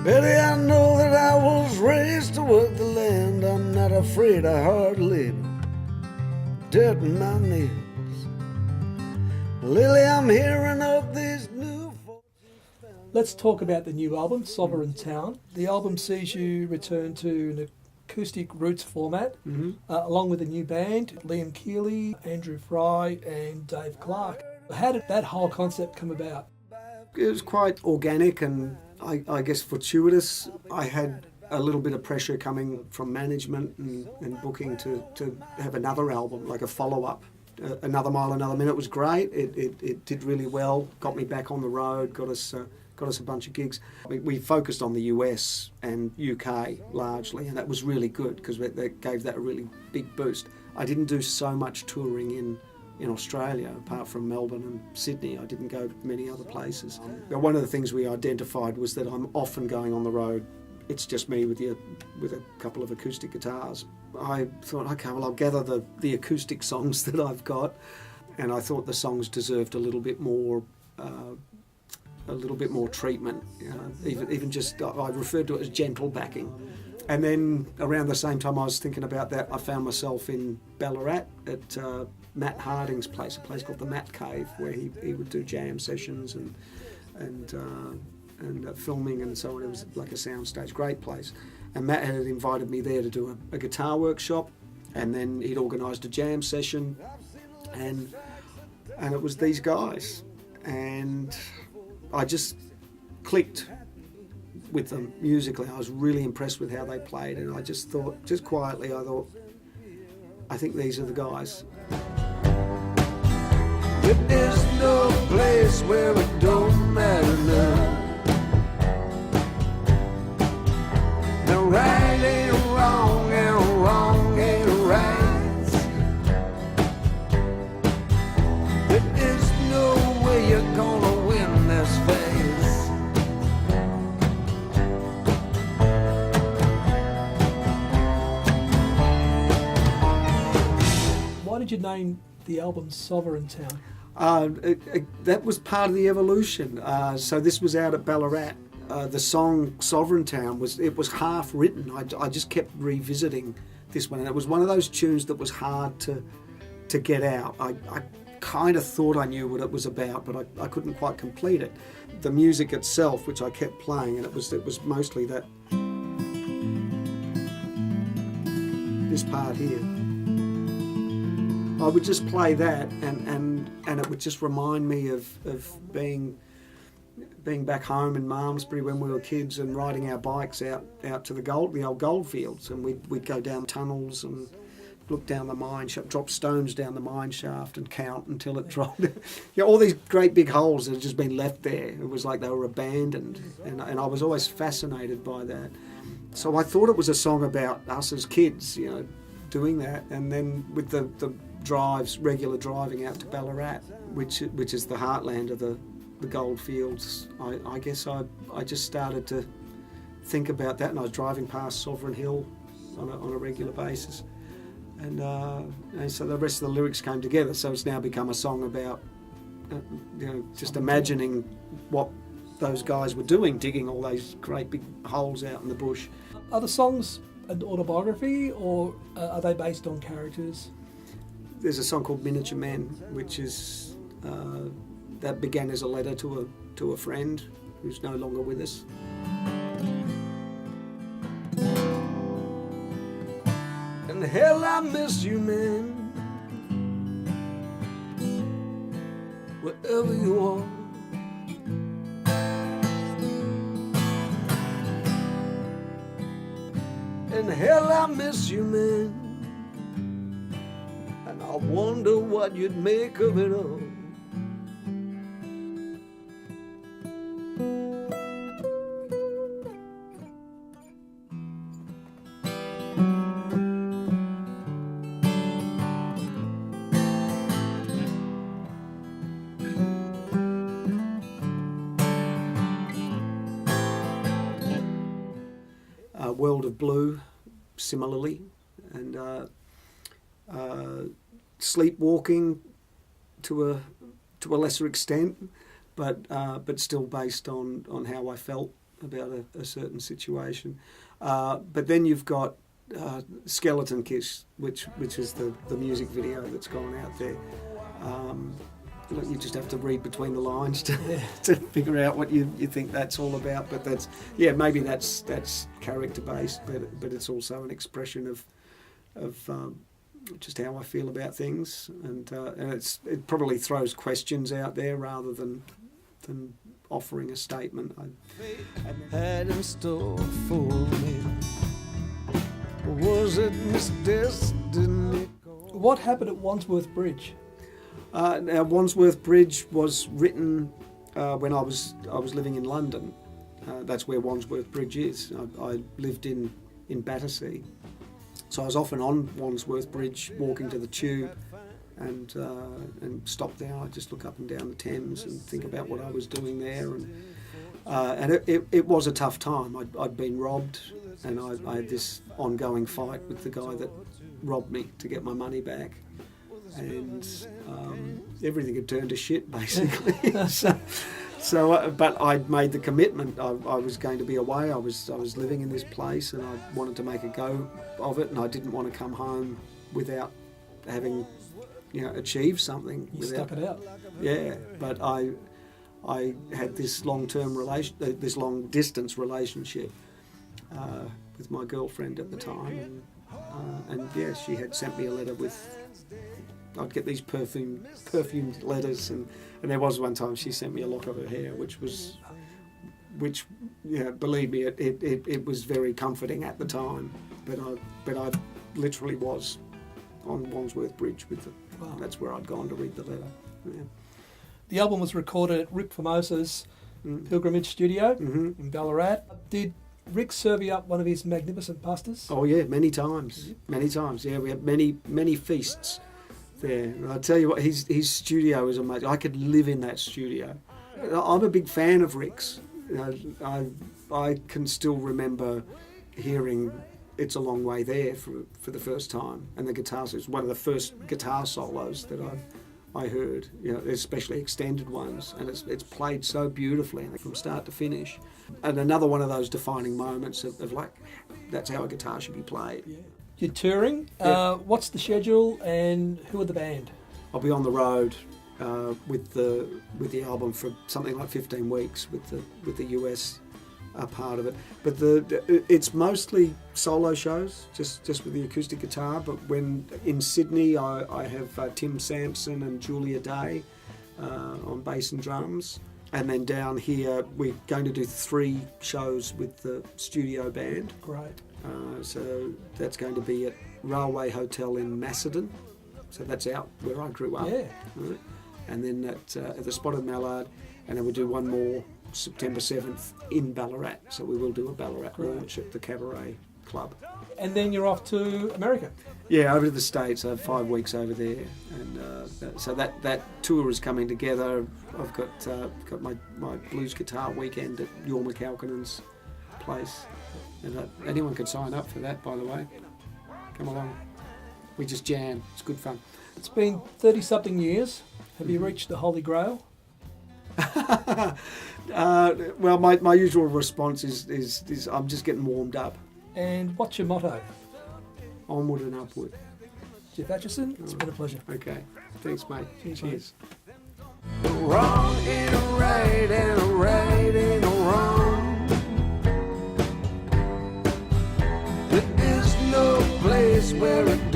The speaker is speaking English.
Betty, I know that I was raised to work the land. I'm not afraid of hard labor, dirt in my nails. Lily, I'm hearing of these new fortunes. Let's talk about the new album, Sovereign Town. The album sees you return to an acoustic roots format, along with a new band, Liam Keeley, Andrew Fry and Dave Clark. How did that whole concept come about? It was quite organic and I guess fortuitous. I had a little bit of pressure coming from management and booking to have another album, like a follow-up. Another Mile, Another Minute was great. It did really well, got me back on the road, got us a bunch of gigs. We focused on the US and UK largely, and that was really good because that gave that a really big boost. I didn't do so much touring in Australia, apart from Melbourne and Sydney. I didn't go many other places. But one of the things we identified was that I'm often going on the road. It's just me with a couple of acoustic guitars. I thought, okay, well, I'll gather the acoustic songs that I've got, and I thought the songs deserved a little bit more treatment. Even just I referred to it as gentle backing. And then around the same time I was thinking about that, I found myself in Ballarat at Matt Harding's place, a place called the Matt Cave, where he would do jam sessions and filming and so on. It was like a soundstage, great place. And Matt had invited me there to do a guitar workshop, and then he'd organised a jam session, and it was these guys, and I just clicked with them musically. I was really impressed with how they played, and I just thought, just quietly, I think these are the guys. There is no place where it don't matter now. No right ain't wrong, and wrong ain't right. There is no way you're gonna win this phase. Why did you name the album Sovereign Town? That was part of the evolution. So this was out at Ballarat. The song Sovereign Town was half written. I just kept revisiting this one, and it was one of those tunes that was hard to get out. I kind of thought I knew what it was about, but I couldn't quite complete it. The music itself, which I kept playing, and it was mostly this part here. I would just play that, and it would just remind me of being back home in Malmesbury when we were kids and riding our bikes out to the old gold fields, and we'd go down tunnels and look down the mine shaft, drop stones down the mine shaft and count until it dropped. All these great big holes that had just been left there. It was like they were abandoned, and I was always fascinated by that. So I thought it was a song about us as kids, doing that, and then with the regular driving out to Ballarat, which is the heartland of the gold fields. I guess I just started to think about that, and I was driving past Sovereign Hill on a regular basis, and so the rest of the lyrics came together. So it's now become a song about just imagining what those guys were doing, digging all those great big holes out in the bush. Are the songs an autobiography, or are they based on characters? There's a song called Miniature Men, which is that began as a letter to a friend who's no longer with us. And hell, I miss you, man. Wherever you are. And hell, I miss you, man. And I wonder what you'd make of it all. World of Blue, similarly, and Sleepwalking to a lesser extent, but still based on how I felt a certain situation. But then you've got Skeleton Kiss, which is the music video that's gone out there. Look, you just have to read between the lines to figure out what you think that's all about. But maybe that's character based, but it's also an expression of just how I feel about things, and it probably throws questions out there rather than offering a statement. Had in store for me. Was it Miss Destiny? What happened at Wandsworth Bridge? Now, Wandsworth Bridge was written when I was living in London. That's where Wandsworth Bridge is. I lived in Battersea, so I was often on Wandsworth Bridge, walking to the tube, and stop there. I'd just look up and down the Thames and think about what I was doing there, and it was a tough time. I'd been robbed, and I had this ongoing fight with the guy that robbed me to get my money back. And everything had turned to shit, basically. But I'd made the commitment. I was going to be away. I was living in this place, and I wanted to make a go of it. And I didn't want to come home without having, achieved something. Stuck it out. Yeah, but I had this long distance relationship with my girlfriend at the time, and she had sent me a letter with. I'd get these perfumed letters, and there was one time she sent me a lock of her hair, which believe me, it was very comforting at the time. But I literally was on Wandsworth Bridge with it. Wow. That's where I'd gone to read the letter. Yeah. The album was recorded at Rick Formosa's Pilgrimage Studio in Ballarat. Did Rick serve you up one of his magnificent pastas? Oh yeah, many times. Yeah, we had many feasts there. And I tell you what, his studio is amazing. I could live in that studio. I'm a big fan of Rick's. I can still remember hearing "It's a Long Way There" for the first time, and the guitar. It was one of the first guitar solos that I heard. Especially extended ones, and it's played so beautifully from start to finish. And another one of those defining moments of like, that's how a guitar should be played. Yeah. You're touring. Yeah. What's the schedule, and who are the band? I'll be on the road with the album for something like 15 weeks with the US part of it. But it's mostly solo shows, just with the acoustic guitar. But when in Sydney, I have Tim Sampson and Julia Day on bass and drums. And then down here, we're going to do 3 shows with the studio band. Great. So that's going to be at Railway Hotel in Macedon. So that's out where I grew up. Yeah. Right? And then at the Spotted Mallard, and then we'll do one more September 7th in Ballarat. So we will do a Ballarat launch at the Cabaret Club. And then you're off to America. Yeah, over to the States. I have 5 weeks over there, and so that tour is coming together. I've got my blues guitar weekend at Jorma Kaukonen's place, and anyone can sign up for that. By the way, come along. We just jam. It's good fun. It's been 30-something years. Have you reached the Holy Grail? Well, my usual response is I'm just getting warmed up. And what's your motto? Onward and upward. Geoff Achison, it's been a pleasure. Okay. Thanks, mate. Cheers. Wrong ain't a right, and a right ain't a wrong. There is no place where it